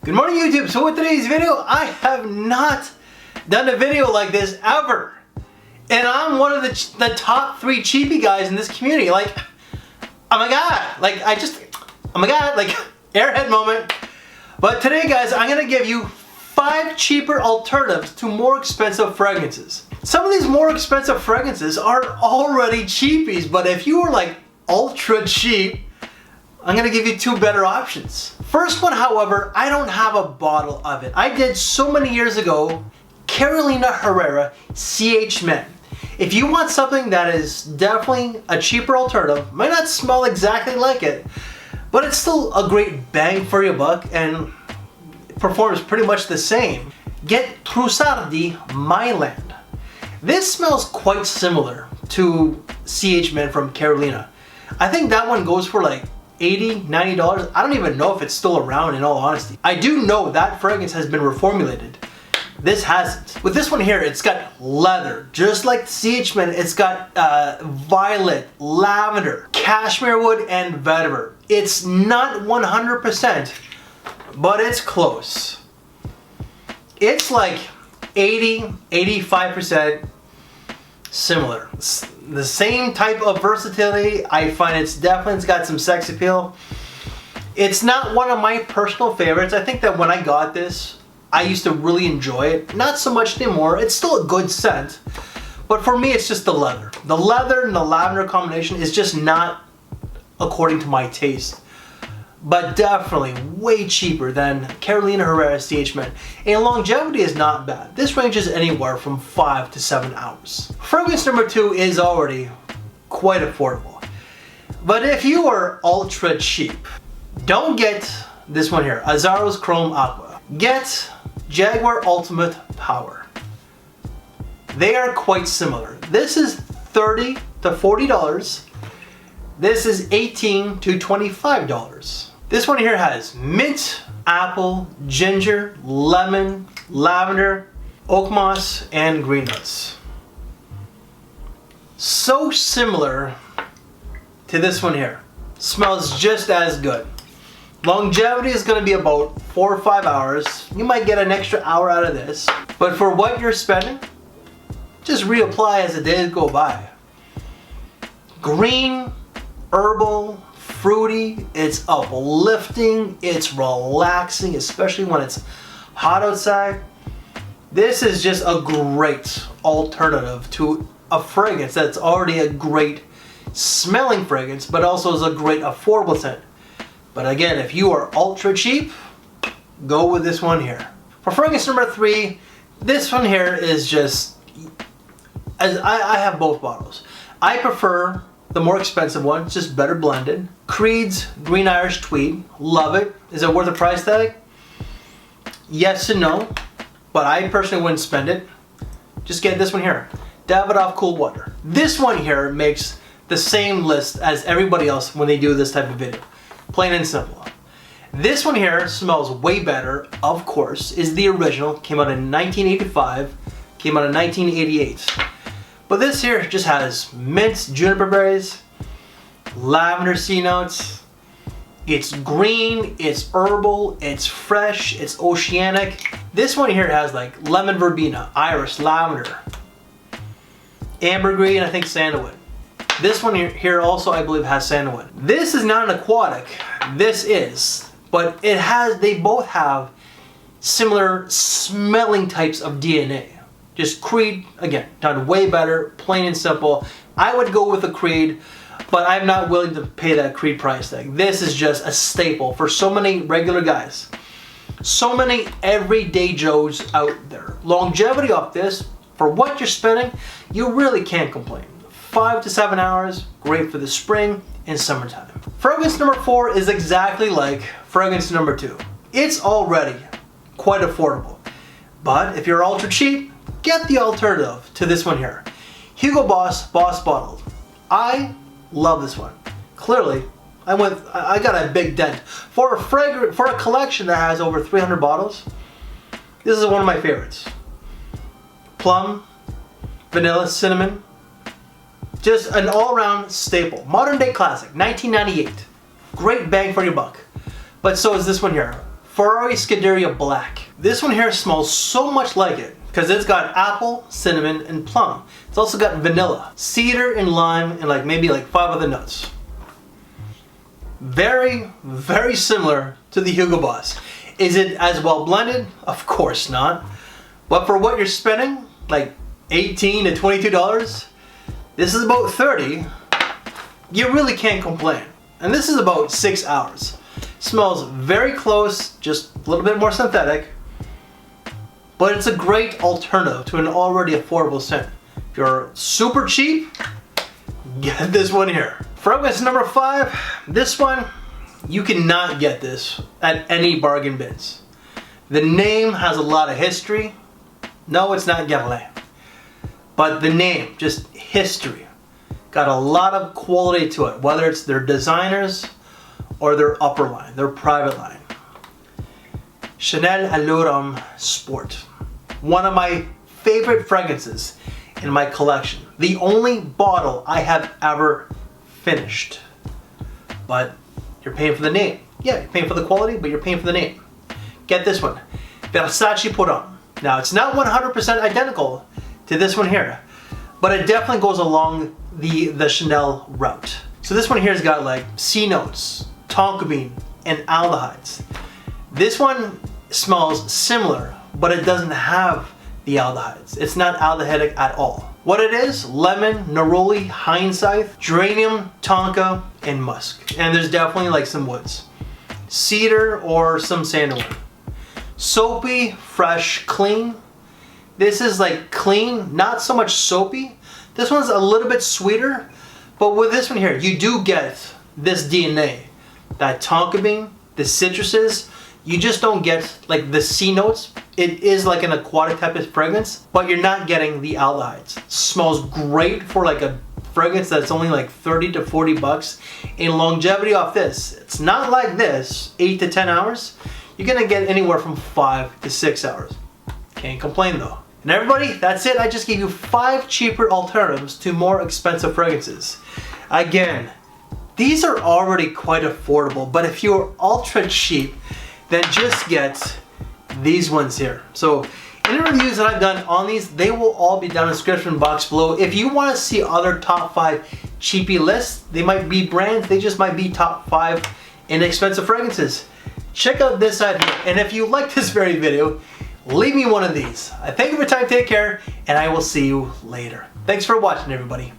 Good morning YouTube. So with today's video, I have not done a video like this ever. And I'm one of the top 3 cheapie guys in this community. Like, oh my god, like airhead moment. But today guys, I'm gonna give you 5 cheaper alternatives to more expensive fragrances. Some of these more expensive fragrances are already cheapies, but if you are like ultra cheap, I'm gonna give you 2 better options. First one, however, I don't have a bottle of it. I did so many years ago, Carolina Herrera CH Men. If you want something that is definitely a cheaper alternative, might not smell exactly like it, but it's still a great bang for your buck and performs pretty much the same, get TRUSSARDI Myland. This smells quite similar to CH Men from Carolina. I think that one goes for like $80, $90. I don't even know if it's still around, in all honesty. I do know that fragrance has been reformulated. This hasn't. With this one here, it's got leather. Just like CH Men, it's got violet, lavender, cashmere wood, and vetiver. It's not 100%, but it's close. It's like 80, 85% similar. It's the same type of versatility. I find it's got some sex appeal. It's not one of my personal favorites. I think that when I got this, I used to really enjoy it. Not so much anymore. It's still a good scent, but for me it's just the leather. The leather and the lavender combination is just not according to my taste. But definitely way cheaper than Carolina Herrera CH Men. And longevity is not bad. This ranges anywhere from 5 to 7 hours. Fragrance number 2 is already quite affordable. But if you are ultra cheap, don't get this one here, Azzaro's Chrome Aqua. Get Jaguar Ultimate Power. They are quite similar. This is $30 to $40. This is $18 to $25. This one here has mint, apple, ginger, lemon, lavender, oak moss, and green nuts. So similar to this one here. Smells just as good. Longevity is going to be about 4 or 5 hours. You might get an extra hour out of this. But for what you're spending, just reapply as the days go by. Green, herbal, fruity, it's uplifting, it's relaxing, especially when it's hot outside. This is just a great alternative to a fragrance that's already a great smelling fragrance, but also is a great affordable scent. But again, if you are ultra cheap, go with this one here. For fragrance number 3, this one here is just, as I have both bottles. I prefer the more expensive one, it's just better blended. Creed's Green Irish Tweed, love it. Is it worth the price tag? Yes and no, but I personally wouldn't spend it. Just get this one here, Davidoff Cool Water. This one here makes the same list as everybody else when they do this type of video. Plain and simple. This one here smells way better, of course, is the original. Came out in 1985, came out in 1988. But this here just has mint, juniper berries, lavender sea notes. It's green, it's herbal, it's fresh, it's oceanic. This one here has like lemon verbena, iris, lavender, ambergris, and I think sandalwood. This one here also, I believe, has sandalwood. This is not an aquatic, this is, but they both have similar smelling types of DNA. Just Creed, again, done way better, plain and simple. I would go with the Creed, but I'm not willing to pay that Creed price tag. This is just a staple for so many regular guys. So many everyday Joes out there. Longevity off this, for what you're spending, you really can't complain. 5 to 7 hours, great for the spring and summertime. Fragrance number 4 is exactly like fragrance number 2. It's already quite affordable. But if you're ultra cheap, get the alternative to this one here. Hugo Boss Bottled. I love this one. Clearly, I got a big dent. For a collection that has over 300 bottles, this is one of my favorites. Plum, vanilla, cinnamon. Just an all-around staple. Modern day classic, 1998. Great bang for your buck. But so is this one here. Ferrari Scuderia Black. This one here smells so much like it because it's got apple, cinnamon, and plum. It's also got vanilla, cedar, and lime, and like maybe like 5 other nuts. Very, very similar to the Hugo Boss. Is it as well blended? Of course not. But for what you're spending, like $18 to $22, this is about $30. You really can't complain. And this is about 6 hours. Smells very close, just a little bit more synthetic. But it's a great alternative to an already affordable scent. If you're super cheap, get this one here. Fragrance number 5, this one, you cannot get this at any bargain bins. The name has a lot of history. No, it's not Guerlain. But the name, just history, got a lot of quality to it, whether it's their designers or their upper line, their private line. Chanel Allure Homme Sport. One of my favorite fragrances in my collection. The only bottle I have ever finished. But you're paying for the name. Yeah, you're paying for the quality, but you're paying for the name. Get this one. VERSACE Pour Homme. Now, it's not 100% identical to this one here, but it definitely goes along the Chanel route. So this one here has got like C notes, tonka bean, and aldehydes. This one smells similar, but it doesn't have the aldehydes. It's not aldehydic at all. What it is, lemon, neroli, hindsight, geranium, tonka, and musk. And there's definitely like some woods. Cedar or some sandalwood. Soapy, fresh, clean. This is like clean, not so much soapy. This one's a little bit sweeter, but with this one here, you do get this DNA. That tonka bean, the citruses, you just don't get like the C notes. It is like an aquatic type of fragrance, but you're not getting the aldehydes. Smells great for like a fragrance that's only like 30 to 40 bucks. In longevity off this, it's not like this, 8 to 10 hours. You're gonna get anywhere from 5 to 6 hours. Can't complain though. And everybody, that's it. I just gave you 5 cheaper alternatives to more expensive fragrances. Again, these are already quite affordable, but if you're ultra cheap, then just get these ones here. So any reviews that I've done on these, they will all be down in the description box below. If you want to see other top 5 cheapie lists, they might be brands, they just might be top 5 inexpensive fragrances. Check out this side here. And if you like this very video, leave me one of these. I thank you for your time, take care, and I will see you later. Thanks for watching, everybody.